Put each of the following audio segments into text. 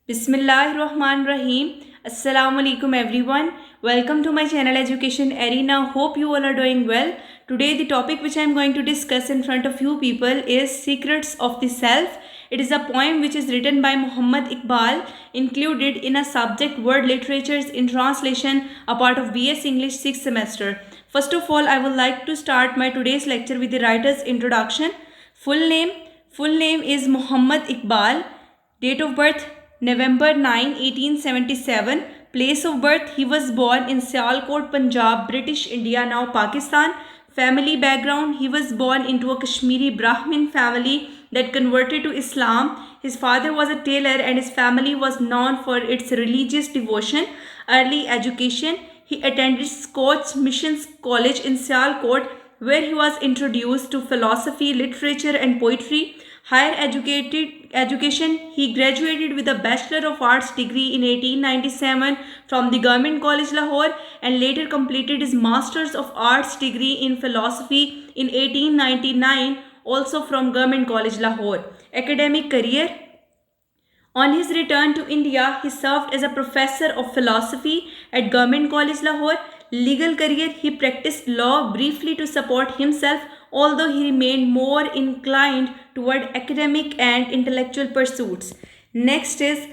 Bismillahirrahmanirrahim. Assalamu alaikum everyone. Welcome to my channel Education Arena. Hope you all are doing well. Today the topic which I am going to discuss in front of you people is Secrets of the Self. It is a poem which is written by Muhammad Iqbal, included in a subject World Literatures in translation, a part of BS English 6th semester. First of all, I would like to start my today's lecture with the writer's introduction. Full name is Muhammad Iqbal. Date of birth November 9, 1877. Place of birth, he was born in Sialkot, Punjab, British India, now Pakistan. Family background, he was born into a Kashmiri Brahmin family that converted to Islam. His father was a tailor and his family was known for its religious devotion. Early education, he attended Scotch Missions College in Sialkot, where he was introduced to philosophy, literature and poetry. Higher education, he graduated with a Bachelor of Arts degree in 1897 from the Government College Lahore and later completed his Masters of Arts degree in philosophy in 1899 also from Government College Lahore. Academic career, on his return to India, he served as a professor of philosophy at Government College Lahore. Legal career, he practiced law briefly to support himself, although he remained more inclined toward academic and intellectual pursuits. Next is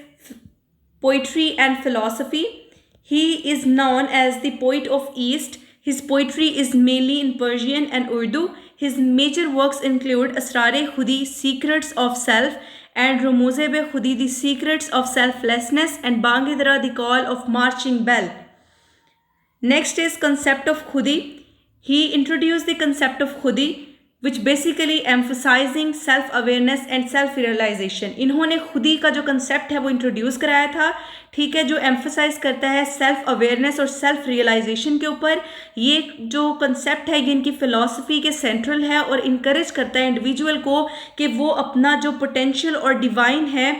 poetry and philosophy. He is known as the poet of East. His poetry is mainly in Persian and Urdu. His major works include Asrar-e-Khudi, Secrets of Self, and Rumuz-e-Khudi, The Secrets of Selflessness, and Bang-e-Dara, The Call of Marching Bell. Next is concept of Khudi. He introduced the concept of Khudi, which basically emphasizing self awareness and self realization. इन्होंने खुदी का जो concept है वो introduce कराया था, ठीक है, जो एम्फसाइज करता है सेल्फ अवेयरनेस और सेल्फ रियलाइजेशन के ऊपर. ये जो कंसेप्ट है ये इनकी फ़िलासफ़ी के सेंट्रल है और इनकरेज करता है इंडिविजुअल को कि वो अपना जो पोटेंशियल और डिवाइन है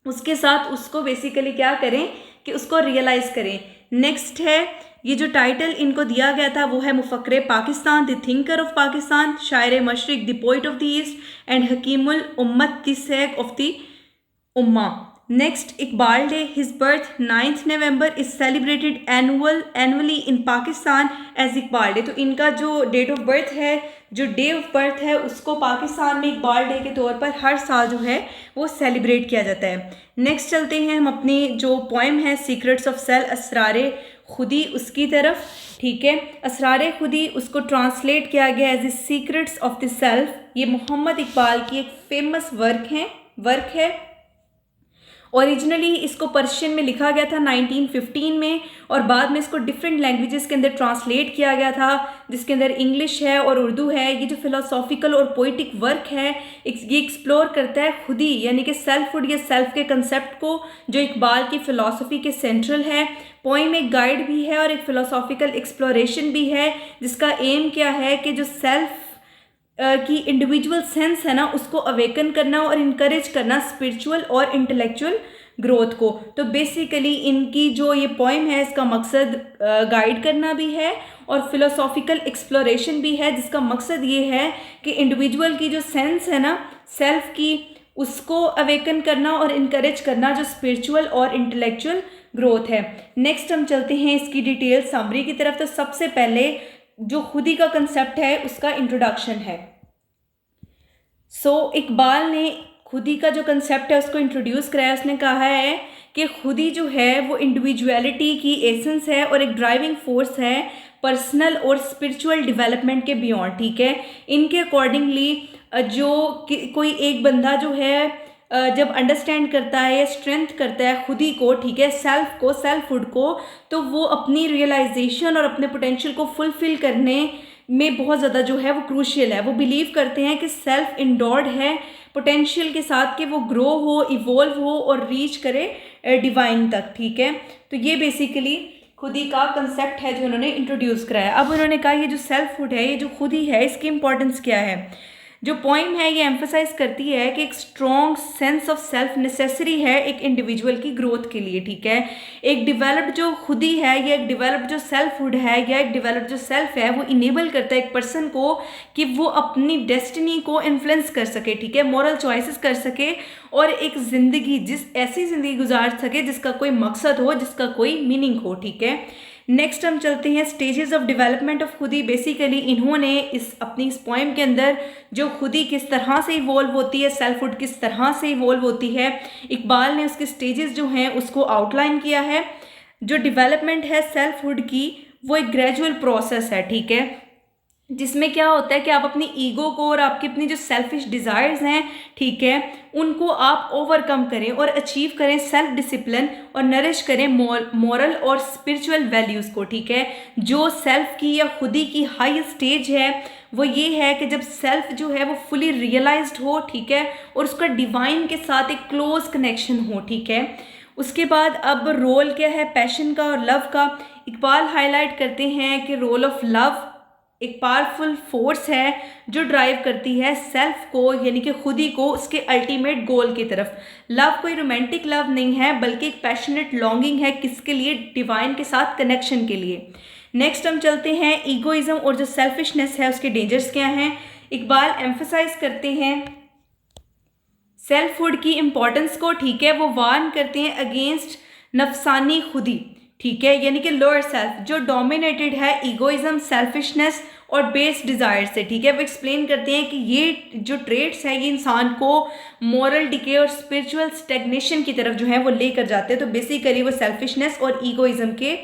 उसके साथ उसको बेसिकली क्या करें कि उसको रियलाइज़ करें. नेक्स्ट है, ये जो टाइटल इनको दिया गया था वो है मुफक्र Pakistan, the thinker of Pakistan, शायर मशरिक, the poet of the east, and हकीमुल उम्मत, द सैक ऑफ द उम्मा. Next, Iqbal day. His birth 9th November is celebrated annually in Pakistan as Iqbal day. तो इनका जो डेट ऑफ बर्थ है, जो डे ऑफ बर्थ है, उसको पाकिस्तान में इकबाल डे के तौर पर हर साल जो है वो सेलिब्रेट किया जाता है. नेक्स्ट चलते हैं हम अपनी जो पोएम है सीक्रेट्स ऑफ सेल्फ, असरारे खुदी, उसकी तरफ. ठीक है, असरारे खुदी उसको ट्रांसलेट किया गया as the secrets of the self. ये मोहम्मद इकबाल की एक फेमस वर्क है. ओरिजिनली इसको पर्शियन में लिखा गया था 1915 में और बाद में इसको डिफरेंट लैंग्वेजेस के अंदर ट्रांसलेट किया गया था, जिसके अंदर इंग्लिश है और उर्दू है. ये जो फिलोसॉफिकल और पोइटिक वर्क है ये एक्सप्लोर करता है खुदी यानी कि सेल्फहुड या सेल्फ के कंसेप्ट को, जो इकबाल की फ़िलासफ़ी के सेंट्रल है. पोइम एक गाइड भी है और एक फ़िलोसॉफिकल एक्सप्लोरेशन भी है, जिसका एम क्या है कि जो सेल्फ की इंडिविजुअल सेंस है ना उसको अवेकन करना और इनकरेज करना स्पिरिचुअल और इंटेलेक्चुअल ग्रोथ को. तो बेसिकली इनकी जो ये पोइम है इसका मकसद गाइड करना भी है और फिलोसॉफिकल एक्सप्लोरेशन भी है, जिसका मकसद ये है कि इंडिविजुअल की जो सेंस है ना सेल्फ की उसको अवेकन करना और इनकरेज करना, जो स्पिरिचुअल और इंटेलेक्चुअल ग्रोथ है. नेक्स्ट हम चलते हैं इसकी डिटेल समरी की तरफ. तो सबसे पहले जो खुदी का कंसेप्ट है उसका इंट्रोडक्शन है. इकबाल ने खुदी का जो कंसेप्ट है उसको इंट्रोड्यूस कराया. उसने कहा है कि खुदी जो है वो इंडिविजुअलिटी की एसेंस है और एक ड्राइविंग फोर्स है पर्सनल और स्पिरिचुअल डेवलपमेंट के बियॉन्ड. ठीक है, इनके अकॉर्डिंगली जो कोई एक बंदा जो है जब अंडरस्टैंड करता है या स्ट्रेंथ करता है खुदी को, ठीक है, सेल्फ को, सेल्फहुड को, तो वो अपनी रियलाइजेशन और अपने पोटेंशियल को फुलफिल करने में बहुत ज़्यादा जो है वो क्रूशियल है. वो बिलीव करते हैं कि सेल्फ इंडोर्ड है पोटेंशियल के साथ कि वो ग्रो हो, इवॉल्व हो और रीच करे डिवाइन तक. ठीक है, तो ये बेसिकली खुदी का कंसेप्ट है जो उन्होंने इंट्रोड्यूस कराया. अब उन्होंने कहा ये जो सेल्फहुड है, ये जो खुदी है, इसकी इंपॉर्टेंस क्या है. जो पोइम है ये एम्फोसाइज करती है कि एक strong sense of self necessary है एक इंडिविजुअल की ग्रोथ के लिए, ठीक है। एक डिवेलप्ड जो खुदी है या एक डिवेलप्ड जो सेल्फहुड है या एक डिवेलप्ड जो सेल्फ है वो इनेबल करता है एक पर्सन को कि वो अपनी डेस्टिनी को इन्फ्लुएंस कर सके, ठीक है, मॉरल चॉइसेस कर सके और एक ज़िंदगी ऐसी ज़िंदगी गुजार सके जिसका कोई मकसद हो, जिसका कोई मीनिंग हो, ठीक है। नेक्स्ट हम चलते हैं स्टेजेस ऑफ डेवलपमेंट ऑफ खुदी। बेसिकली इन्होंने अपनी इस पोएम के अंदर जो खुदी किस तरह से इवॉल्व होती है, सेल्फहुड किस तरह से इवॉल्व होती है, इकबाल ने उसके स्टेजेस जो हैं उसको आउटलाइन किया है। जो डेवलपमेंट है सेल्फहुड की वो एक ग्रेजुअल प्रोसेस है, ठीक है, जिसमें क्या होता है कि आप अपनी ईगो को और आपकी अपनी जो सेल्फिश डिज़ायर्स हैं, ठीक है, उनको आप ओवरकम करें और अचीव करें सेल्फ डिसिप्लिन और नरिश करें मॉरल और स्पिरिचुअल वैल्यूज़ को, ठीक है। जो सेल्फ की या खुदी की हाई स्टेज है वो ये है कि जब सेल्फ जो है वो फुली रियलाइज्ड हो, ठीक है, और उसका डिवाइन के साथ एक क्लोज कनेक्शन हो, ठीक है। उसके बाद अब रोल क्या है पैशन का और लव का। इकबाल हाईलाइट करते हैं कि रोल ऑफ लव एक पावरफुल फोर्स है जो ड्राइव करती है सेल्फ को यानी कि खुदी को उसके अल्टीमेट गोल की तरफ। लव कोई रोमांटिक लव नहीं है बल्कि एक पैशनेट लॉन्गिंग है, किसके लिए, डिवाइन के साथ कनेक्शन के लिए। नेक्स्ट हम चलते हैं ईगोइज्म और जो सेल्फिशनेस है उसके डेंजर्स क्या हैं। इकबाल एम्फसाइज करते हैं सेल्फहुड की इम्पोर्टेंस को, ठीक है, वो वार्न करते हैं अगेंस्ट नफसानी खुदी, ठीक है, यानी कि लोअर सेल्फ जो डोमिनेटेड है ईगोइज्म, सेल्फिशनेस और बेस डिज़ायर से, ठीक है। वो एक्सप्लेन करते हैं कि ये जो ट्रेट्स है ये इंसान को मॉरल डिके और स्पिरिचुअल स्टैग्नेशन की तरफ जो है वो लेकर जाते हैं। तो बेसिकली वो सेल्फिशनेस और ईगोइज्म के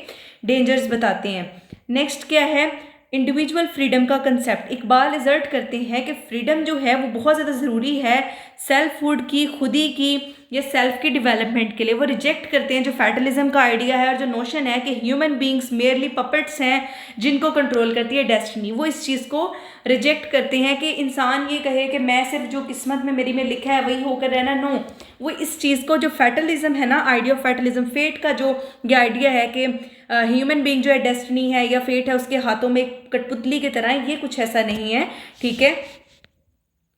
डेंजर्स बताते हैं। नेक्स्ट क्या है इंडिविजुअल फ्रीडम का कंसेप्ट। इकबाल एजर्ट करते हैं कि फ्रीडम जो है वो बहुत ज़्यादा ज़रूरी है सेल्फहुड की, खुदी की या सेल्फ की डेवलपमेंट के लिए। वो रिजेक्ट करते हैं जो फैटलिज्म का आइडिया है और जो नोशन है कि ह्यूमन बींग्स मेयरली पपेट्स हैं जिनको कंट्रोल करती है डेस्टिनी। वो इस चीज़ को रिजेक्ट करते हैं कि इंसान ये कहे कि मैं सिर्फ जो किस्मत में मेरी में लिखा है वही होकर रहना, नो। वो इस चीज़ को जो फैटलिज्म है ना, आइडिया ऑफ फैटलिज्म, फेट का जो ये आइडिया है कि ह्यूमन बींग जो है डेस्टिनी है या फेट है उसके हाथों में कठपुतली की तरह, ये कुछ ऐसा नहीं है, ठीक है।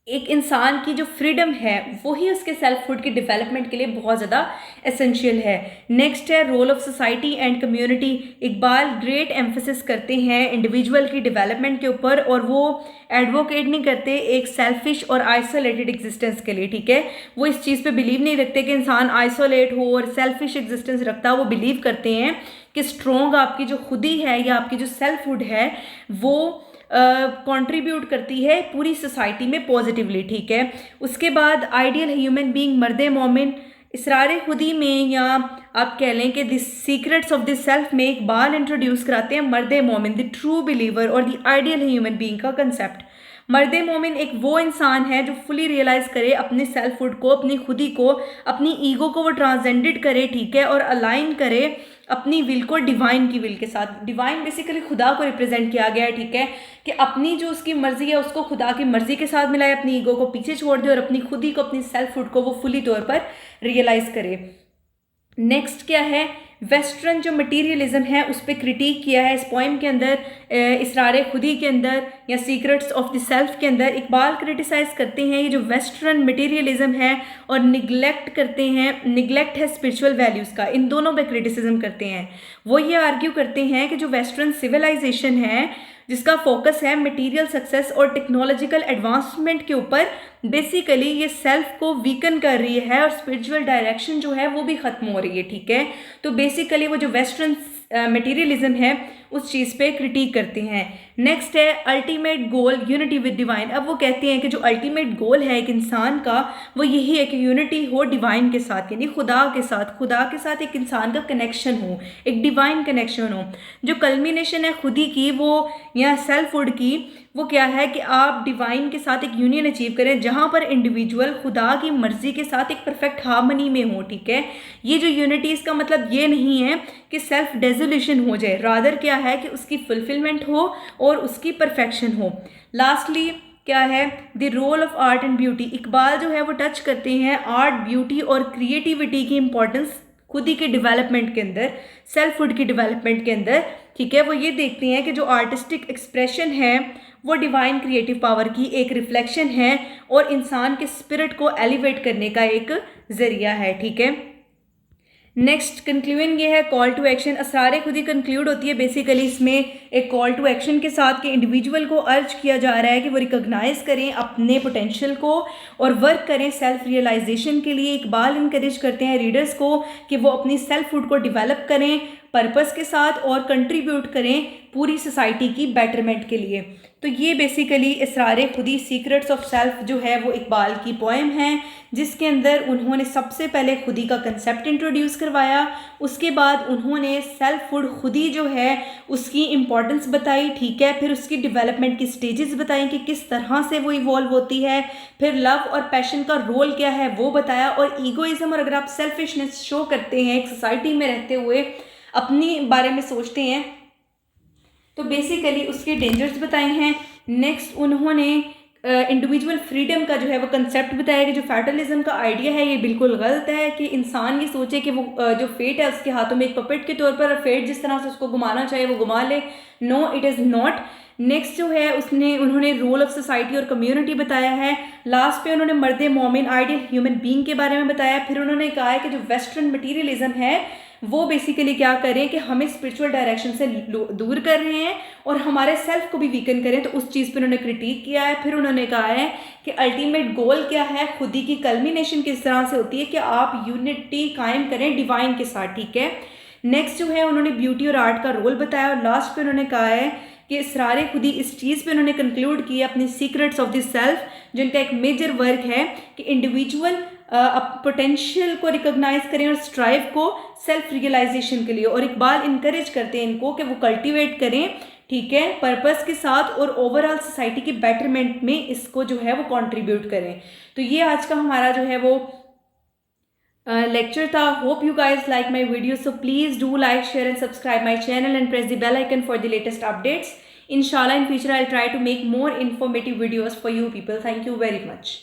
एक इंसान की जो फ्रीडम है वही उसके सेल्फहुड की डेवलपमेंट के लिए बहुत ज़्यादा एसेंशियल है। नेक्स्ट है role of society and community. Iqbal great emphasis करते हैं इंडिविजुअल की डेवलपमेंट के ऊपर और वो एडवोकेट नहीं करते एक सेल्फिश और आइसोलेटेड एग्जिस्टेंस के लिए, ठीक है। वो इस चीज़ पे बिलीव नहीं रखते कि इंसान आइसोलेट हो और सेल्फिश एग्जिस्टेंस रखता, वो बिलीव करते हैं कि स्ट्रॉन्ग आपकी जो खुदी है या आपकी जो सेल्फहुड है वो कंट्रीब्यूट करती है पूरी सोसाइटी में पॉजिटिवली, ठीक है। उसके बाद आइडियल ह्यूमन बीइंग मर्द मोमिन। इसरार खुदी में या आप कह लें कि the secrets of the self में इकबाल इंट्रोड्यूस कराते हैं मर्द मोमिन, द ट्रू बिलीवर और द आइडियल ह्यूमन बीइंग का कंसेप्ट। मर्द मोमिन एक वो इंसान है जो फुली रियलाइज़ करे अपने सेल्फहुड को, अपनी खुदी को, अपनी ईगो को वो ट्रांसेंडेड करे, ठीक है, और अलाइन करे अपनी विल को डिवाइन की विल के साथ। डिवाइन बेसिकली खुदा को रिप्रेजेंट किया गया है, ठीक है, कि अपनी जो उसकी मर्जी है उसको खुदा की मर्जी के साथ मिलाए, अपनी ईगो को पीछे छोड़ दे और अपनी खुदी को, अपनी सेल्फहुड को वो फुली तौर पर रियलाइज़ करे। नेक्स्ट क्या है वेस्टर्न जो मटीरियलिज्म है उस पर क्रिटिक किया है इस पोइम के अंदर, इसरार खुदी के अंदर या सीक्रेट्स ऑफ द सेल्फ के अंदर। इकबाल क्रिटिसाइज़ करते हैं ये जो वेस्टर्न मटीरियलिज्म है और निगलेक्ट करते हैं, निगलेक्ट है स्पिरिचुअल वैल्यूज़ का, इन दोनों पे क्रिटिसिज्म करते हैं। वो ये आर्ग्यू करते हैं कि जो वेस्टर्न सिविलाइजेशन है जिसका फोकस है मटेरियल सक्सेस और टेक्नोलॉजिकल एडवांसमेंट के ऊपर, बेसिकली ये सेल्फ को वीकन कर रही है और स्पिरिचुअल डायरेक्शन जो है वो भी ख़त्म हो रही है, ठीक है। तो बेसिकली वो जो वेस्टर्न मटेरियलिज्म है उस चीज़ पे क्रिटिक करते हैं। नेक्स्ट है ultimate goal unity with divine. अब वो कहते हैं कि जो अल्टीमेट गोल है एक इंसान का वो यही है कि यूनिटी हो डिवाइन के साथ, यानी खुदा के साथ एक इंसान का कनेक्शन हो, एक डिवाइन कनेक्शन हो। जो कल्मिनेशन है खुदी की वो या सेल्फहुड की वो क्या है कि आप डिवाइन के साथ एक यूनियन अचीव करें जहाँ पर इंडिविजुअल खुदा की मर्जी के साथ एक परफेक्ट हार्मनी में हो, ठीक है। ये जो यूनिटी इसका मतलब ये नहीं है कि सेल्फ डेजोल्यूशन हो जाए, रादर क्या है कि उसकी फुलफिलमेंट हो और उसकी परफेक्शन हो। लास्टली क्या है the role of art and beauty. Iqbal जो है वो टच करते हैं आर्ट, ब्यूटी और क्रिएटिविटी की इंपॉर्टेंस खुदी के डेवलपमेंट के अंदर, सेल्फहुड की डेवलपमेंट के अंदर, ठीक है, वो ये देखते हैं कि जो आर्टिस्टिक एक्सप्रेशन है वो डिवाइन क्रिएटिव पावर की एक रिफ्लेक्शन है और इंसान के स्पिरिट को एलिवेट करने का एक ज़रिया है। ठीक है, नेक्स्ट कंक्लूजन ये है कॉल टू एक्शन। असरार खुदी कंक्लूड होती है बेसिकली इसमें एक कॉल टू एक्शन के साथ कि इंडिविजुअल को अर्ज किया जा रहा है कि वो रिकॉग्नाइज करें अपने पोटेंशियल को और वर्क करें सेल्फ रियलाइजेशन के लिए। इकबाल इनकरेज करते हैं रीडर्स को कि वो अपनी सेल्फ फूड को डेवलप करें पर्पस के साथ और कंट्रीब्यूट करें पूरी सोसाइटी की बेटरमेंट के लिए। तो ये बेसिकली इसरार खुदी सीक्रेट्स ऑफ सेल्फ जो है वो इकबाल की पोएम है, जिसके अंदर उन्होंने सबसे पहले खुदी का कंसेप्ट इंट्रोड्यूस करवाया। उसके बाद उन्होंने सेल्फ फूड खुदी जो है उसकी इम्पॉर्टेंस बताई। ठीक है, फिर उसकी डेवलपमेंट की स्टेजेस बताई कि किस तरह से वो इवॉल्व होती है। फिर लव और पैशन का रोल क्या है वो बताया। और ईगोइज्म और अगर आप सेल्फिशनेस शो करते हैं एक सोसाइटी में रहते हुए अपनी बारे में सोचते हैं तो बेसिकली उसके डेंजर्स बताए हैं। नेक्स्ट उन्होंने इंडिविजुअल फ्रीडम का जो है वो कंसेप्ट बताया कि जो फैटलिज्म का आइडिया है ये बिल्कुल गलत है कि इंसान ये सोचे कि वो जो फेट है उसके हाथों में एक पपेट के तौर पर फेट जिस तरह से उसको घुमाना चाहिए वो घुमा ले। No, it is not. Next जो है उन्होंने रोल ऑफ सोसाइटी और कम्युनिटी बताया है। लास्ट पे उन्होंने मर्द मोमिन आइडियल ह्यूमन बीइंग के बारे में बताया। फिर उन्होंने कहा है कि जो वेस्टर्न मटीरियलिज्म है वो बेसिकली क्या करें कि हमें स्पिरिचुअल डायरेक्शन से दूर कर रहे हैं और हमारे सेल्फ को भी वीकन करें, तो उस चीज़ पे उन्होंने क्रिटिक किया है। फिर उन्होंने कहा है कि अल्टीमेट गोल क्या है, खुदी की कल्मिनेशन किस तरह से होती है कि आप यूनिटी कायम करें डिवाइन के साथ। ठीक है, नेक्स्ट जो है उन्होंने ब्यूटी और आर्ट का रोल बताया और लास्ट पे उन्होंने कहा है कि इसरार खुदी इस चीज़ पे उन्होंने कंक्लूड किया अपनी सीक्रेट्स ऑफ द सेल्फ, जिनका एक मेजर वर्क है कि इंडिविजुअल पोटेंशियल को रिकॉग्नाइज करें और स्ट्राइव को सेल्फ रियलाइजेशन के लिए। और इकबाल इनकरेज करते हैं इनको कि वो कल्टिवेट करें, ठीक है, पर्पस के साथ और ओवरऑल सोसाइटी के बेटरमेंट में इसको जो है वो कंट्रीब्यूट करें। तो ये आज का हमारा जो है वो लेक्चर था। Hope you guys like my video, so please do like share and subscribe my channel and press the bell icon for the latest updates. Inshallah in future I'll try to make more informative videos for you people. Thank you very much.